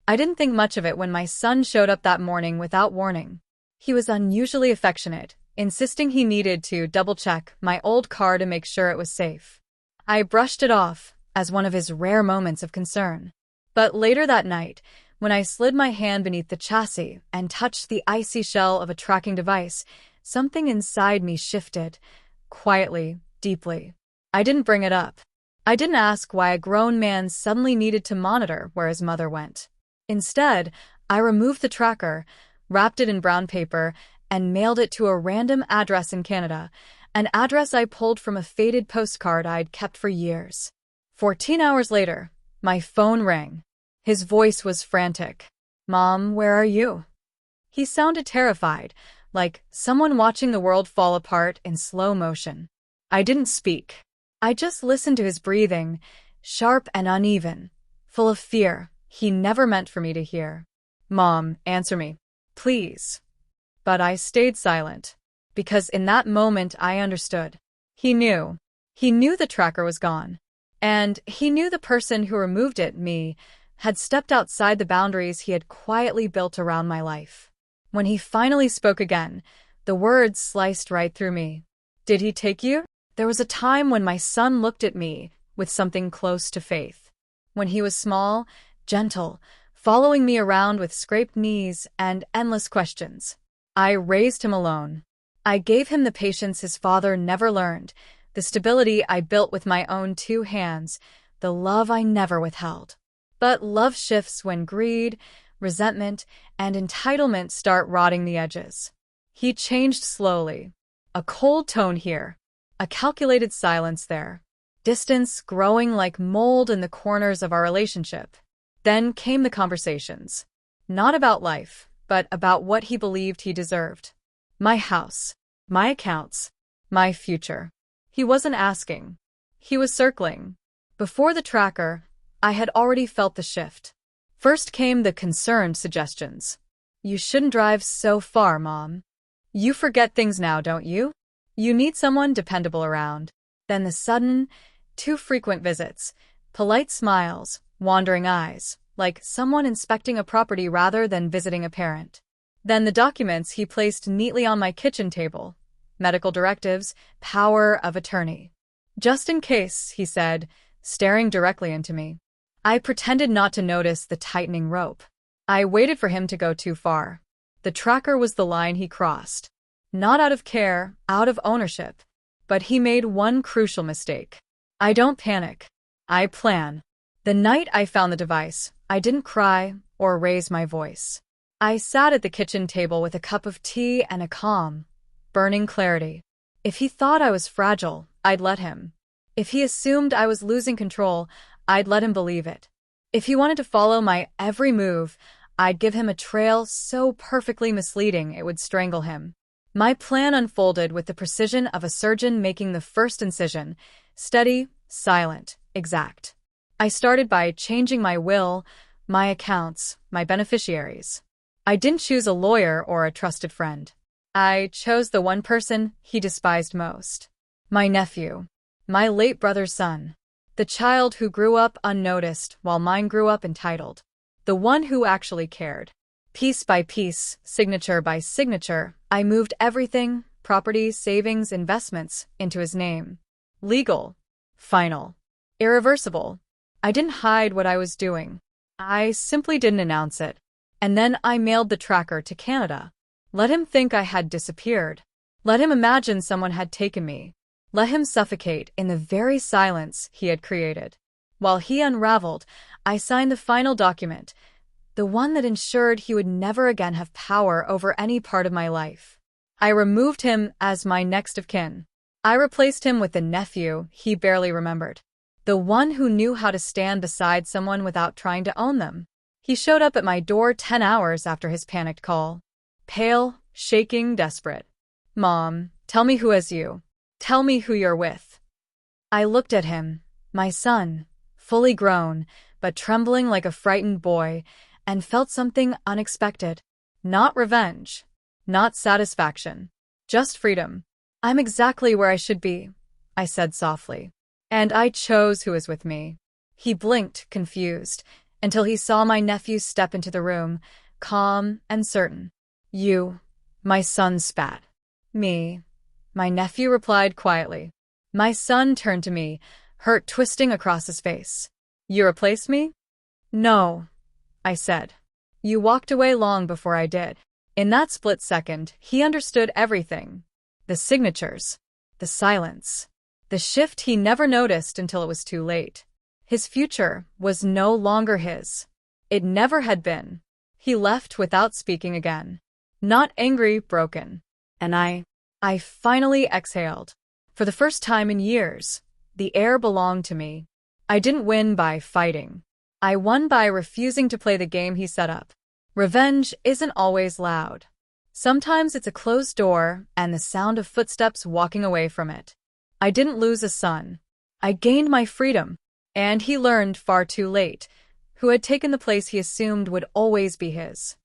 I didn't think much of it when my son showed up that morning without warning. He was unusually affectionate, insisting he needed to double-check my old car to make sure it was safe. I brushed it off as one of his rare moments of concern. But later that night, when I slid my hand beneath the chassis and touched the icy shell of a tracking device, something inside me shifted, quietly, deeply. I didn't bring it up. I didn't ask why a grown man suddenly needed to monitor where his mother went. Instead, I removed the tracker, wrapped it in brown paper, and mailed it to a random address in Canada, an address I pulled from a faded postcard I'd kept for years. 14 hours later, my phone rang. His voice was frantic. "Mom, where are you?" He sounded terrified, like someone watching the world fall apart in slow motion. I didn't speak. I just listened to his breathing, sharp and uneven, full of fear he never meant for me to hear. "Mom, answer me, please." But I stayed silent, because in that moment I understood. He knew. He knew the tracker was gone. And he knew the person who removed it, me, had stepped outside the boundaries he had quietly built around my life. When he finally spoke again, the words sliced right through me. "Did he take you?" There was a time when my son looked at me with something close to faith. When he was small, gentle, following me around with scraped knees and endless questions. I raised him alone. I gave him the patience his father never learned, the stability I built with my own 2 hands, the love I never withheld. But love shifts when greed, resentment, and entitlement start rotting the edges. He changed slowly. A cold tone here, a calculated silence there, distance growing like mold in the corners of our relationship. Then came the conversations. Not about life, but about what he believed he deserved. My house, my accounts, my future. He wasn't asking. He was circling. Before the tracker, I had already felt the shift. First came the concerned suggestions. "You shouldn't drive so far, Mom. You forget things now, don't you? You need someone dependable around." Then the sudden, too frequent visits, polite smiles, wandering eyes, like someone inspecting a property rather than visiting a parent. Then the documents he placed neatly on my kitchen table. Medical directives, power of attorney. "Just in case," he said, staring directly into me. I pretended not to notice the tightening rope. I waited for him to go too far. The tracker was the line he crossed. Not out of care, out of ownership. But he made one crucial mistake. I don't panic. I plan. The night I found the device, I didn't cry or raise my voice. I sat at the kitchen table with a cup of tea and a calm, burning clarity. If he thought I was fragile, I'd let him. If he assumed I was losing control, I'd let him believe it. If he wanted to follow my every move, I'd give him a trail so perfectly misleading it would strangle him. My plan unfolded with the precision of a surgeon making the first incision, steady, silent, exact. I started by changing my will, my accounts, my beneficiaries. I didn't choose a lawyer or a trusted friend. I chose the one person he despised most. My nephew. My late brother's son. The child who grew up unnoticed while mine grew up entitled. The one who actually cared. Piece by piece, signature by signature, I moved everything, property, savings, investments, into his name. Legal. Final. Irreversible. I didn't hide what I was doing. I simply didn't announce it. And then I mailed the tracker to Canada. Let him think I had disappeared. Let him imagine someone had taken me. Let him suffocate in the very silence he had created. While he unraveled, I signed the final document, the one that ensured he would never again have power over any part of my life. I removed him as my next of kin. I replaced him with the nephew he barely remembered. The one who knew how to stand beside someone without trying to own them. He showed up at my door 10 hours after his panicked call. Pale, shaking, desperate. "Mom, tell me who has you. Tell me who you're with." I looked at him, my son, fully grown, but trembling like a frightened boy, and felt something unexpected. Not revenge. Not satisfaction. Just freedom. "I'm exactly where I should be," I said softly. "And I chose who is with me." He blinked, confused, until he saw my nephew step into the room, calm and certain. "You," my son spat. "Me," my nephew replied quietly. My son turned to me, hurt twisting across his face. "You replaced me?" "No," I said. "You walked away long before I did." In that split second, he understood everything. The signatures, the silence, the shift he never noticed until it was too late. His future was no longer his. It never had been. He left without speaking again. Not angry, broken. And I finally exhaled. For the first time in years, the air belonged to me. I didn't win by fighting. I won by refusing to play the game he set up. Revenge isn't always loud. Sometimes it's a closed door and the sound of footsteps walking away from it. I didn't lose a son. I gained my freedom. And he learned far too late who had taken the place he assumed would always be his.